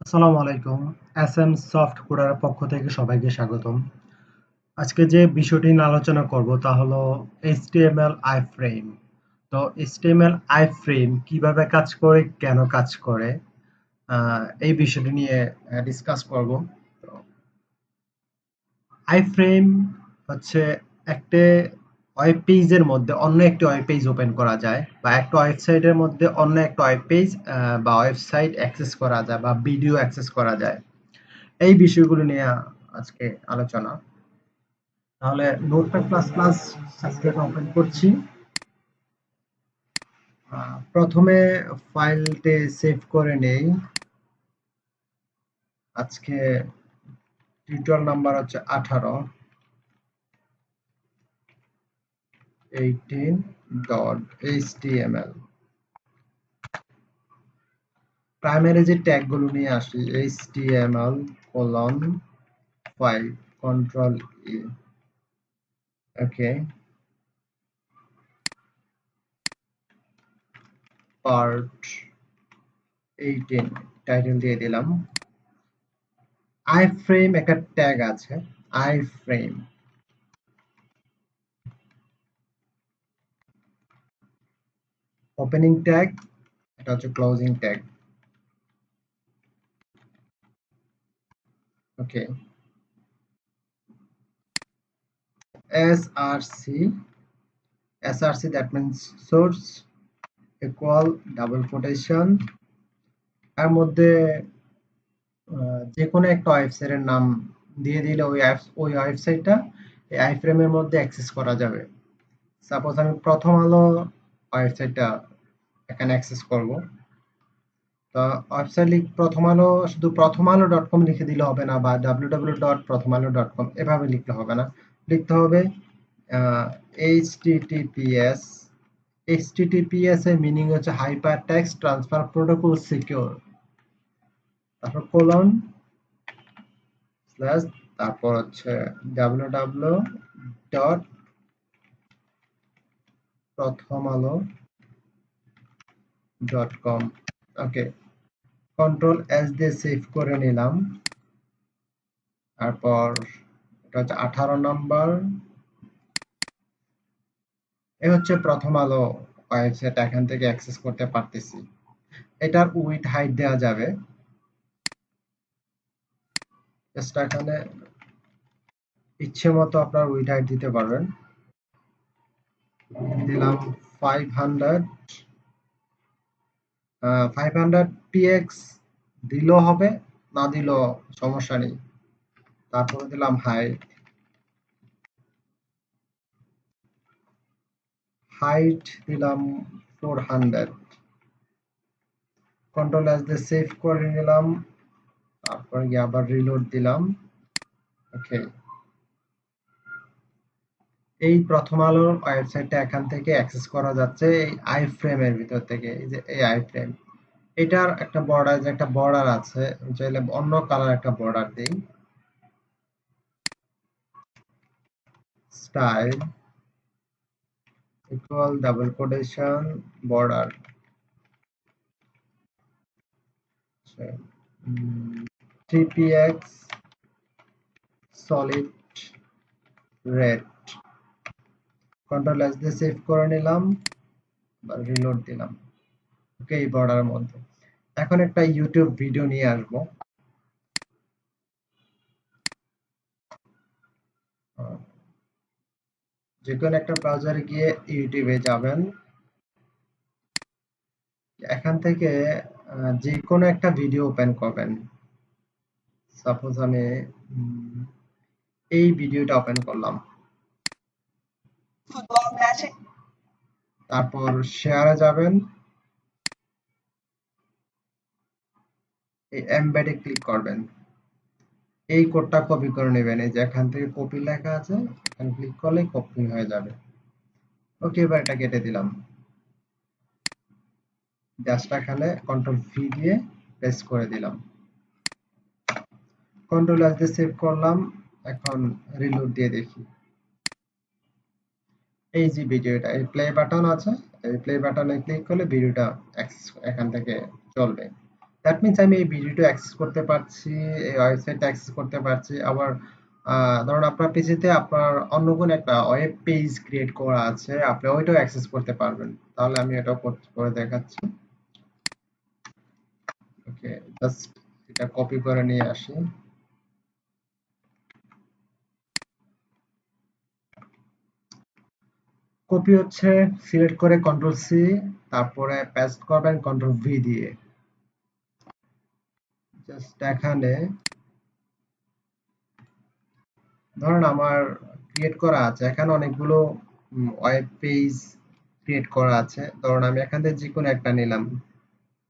আসসালামু আলাইকুম। SM soft coder পক্ষ থেকে সবাইকে স্বাগতম। আজকে যে বিষয়টি নিয়ে আলোচনা করব তা হলো HTML iframe। তো HTML iframe কিভাবে কাজ করে, কেন কাজ করে, এই বিষয়টি নিয়ে ডিসকাস করব। তো iframe হচ্ছে একটা ওয়েব পেজের মধ্যে অন্য একটি ওয়েব পেজ ওপেন করা যায়, বা একটা ওয়েবসাইটের মধ্যে অন্য একটা ওয়েব পেজ বা ওয়েবসাইট অ্যাক্সেস করা যায়, বা ভিডিও অ্যাক্সেস করা যায়। এই বিষয়গুলো নিয়ে আজকে আলোচনা। তাহলে notepad plus plus subject open করছি। প্রথমে ফাইলটি সেভ করে নেই। আজকে টিউটোরিয়াল নাম্বার হচ্ছে 18 18.html। প্রাইমারি যে ট্যাগ গুলো নিয়ে আসি, HTML:5 কন্ট্রোল ই। ওকে, পার্ট 18 টাইটেল দিয়ে দিলাম। iframe একটা ট্যাগ আছে, iframe ওপেনিং ট্যাগ, এটা হচ্ছে closing tag. Okay, src src that means source equal double quotation এর মধ্যে যে কোনো একটা ওয়েবসাইটের নাম দিয়ে দিলে ওই ওয়েবসাইটটা এই আইফ্রেমের মধ্যে অ্যাক্সেস করা যাবে। সাপোজ আমি প্রথম আলো ওয়েবসাইটটা এখানে অ্যাক্সেস করব। তো ওয়েবসাইট প্রথম আলো, শুধু প্রথম আলো .com লিখে দিলে হবে না, বা www.prothomalo.com এভাবে লিখলে হবে না। লিখতে হবে https। https এর মিনিং হচ্ছে hyper text transfer protocol secure, তারপর কোলন স্ল্যাশ, তারপর হচ্ছে www.prothomalo.com। ওকে, কন্ট্রোল এস দিয়ে সেভ করে নিলাম। তারপর এটা হচ্ছে 18 নম্বর। এ হচ্ছে প্রথম আলো ওয়েবসাইট, এখান থেকে অ্যাক্সেস করতে পারতেছি। এটার উইথ হাইট দেওয়া যাবে, জাস্ট এখানে ইচ্ছে মতো আপনার উইথ হাইট দিতে পারবেন। দিলাম 500 px, দিলেও হবে, না দিলেও সমস্যা নেই। তারপরে দিলাম হাইট দিলাম 400। কন্ট্রোল এস দিয়ে সেভ করে নিলাম। তারপর গিয়ে আবার রিলোড দিলাম। ওকে, এই প্রথম আলোর ওয়েবসাইটটা এখান থেকে অ্যাক্সেস করা যাচ্ছে এই আইফ্রেমের ভিতর থেকে। এই যে এই আইফ্রেম, এটার একটা বর্ডার, যে একটা বর্ডার আছে, চাইলে অন্য কালার একটা বর্ডার দেই। Style equal double quotation border 3px solid red. Control S দিয়ে সেভ করে নিলাম, রিলোড দিলাম। ওকে, এই বর্ডারের মধ্যে এখন একটা ইউটিউব ভিডিও নিয়ে আসবো। যে কোনো একটা ব্রাউজারে গিয়ে ইউটিউবে যাবেন। এখান থেকে যে কোনো একটা ভিডিও ওপেন করবেন। সাপোজ আমি এই ভিডিওটা ওপেন করলাম। তারপর শেয়ারে যাবেন, এই এমবেডে ক্লিক করবেন। এই কোডটা কপি করে নেবেন। এই যে এখান থেকে কপি লেখা আছে, এখানে ক্লিক করলে কপি হয়ে যাবে। ওকে, এবার এটা কেটে দিলাম। জাস্ট এখানে কন্ট্রোল ভি দিয়ে পেস্ট করে দিলাম। কন্ট্রোল এস দিয়ে সেভ করলাম। এখন রিলোড দিয়ে দেখি। এই যে ভিডিওটা, এই প্লে বাটন আছে, এই প্লে বাটনে ক্লিক করলে ভিডিওটা এখান থেকে চলবে। দ্যাট মিনস আমি এই ভিডিওটা অ্যাক্সেস করতে পারছি, এই ওয়েবসাইটটা অ্যাক্সেস করতে পারছি। আবার ধরুন আপনার পিসিতে আপনার অন্য কোনো একটা ওয়েব পেজ ক্রিয়েট করা আছে, আপনি ওইটাও অ্যাক্সেস করতে পারবেন। তাহলে আমি এটাও করে দেখাচ্ছি। ওকে, জাস্ট এটা কপি করে নিয়ে আসি। কপি হচ্ছে সিলেক্ট করে কন্ট্রোল সি, তারপরে পেস্ট করবেন কন্ট্রোল ভি দিয়ে। জাস্ট এখানে ধরুন আমার ক্রিয়েট করা আছে, এখানে অনেকগুলো ওয়েব পেজ ক্রিয়েট করা আছে। ধরুন আমি এখান থেকে যে কোনো একটা নিলাম,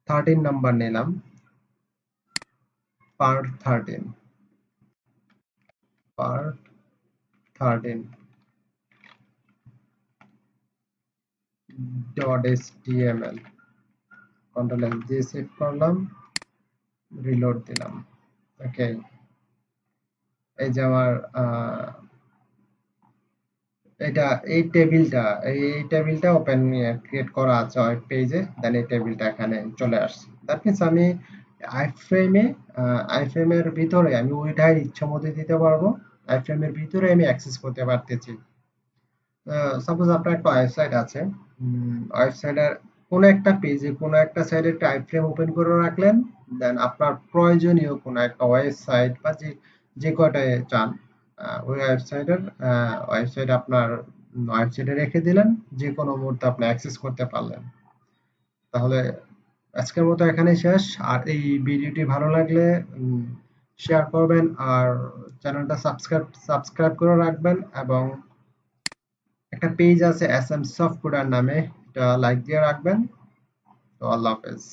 13 নাম্বার নিলাম, part 13, part 13 dot html, control S দিয়ে সেভ করলাম, রিলোড দিলাম। ওকে, এই যে আমার এটা এই টেবিলটা এই টেবিলটা ওপেন ক্রিয়েট করা আছে ওয়েব পেজে, দেন এই টেবিলটা এখানে চলে আসছে। দ্যাট মিনস আমি আইফ্রেমে আইফ্রেমের ভিতরে আমি ওইটাই ইচ্ছা মতো দিতে পারবো, আইফ্রেমের ভিতরে আমি অ্যাক্সেস করতে পারতেছি। সাপোজ আপনার একটা ওয়েবসাইট আছে, ওয়েবসাইটের কোনো একটা পেজে কোনো একটা সাইডে একটা আইফ্রেম ওপেন করে রাখলেন, দেন আপনার প্রয়োজনীয় কোনো একটা ওয়েবসাইট বা যে যে কয়টায় চান ওই ওয়েবসাইট আপনার ওয়েবসাইটে রেখে দিলেন, যে কোনো মুহূর্তে আপনি অ্যাক্সেস করতে পারলেন। তাহলে আজকের মতো এখানেই শেষ। আর এই ভিডিওটি ভালো লাগলে শেয়ার করবেন, আর চ্যানেলটা সাবস্ক্রাইব করে রাখবেন, এবং একটা পেজ আছে এস এম সফটওয়্যার নামে, এটা লাইক দিয়ে রাখবেন। তো আল্লাহ হাফেজ।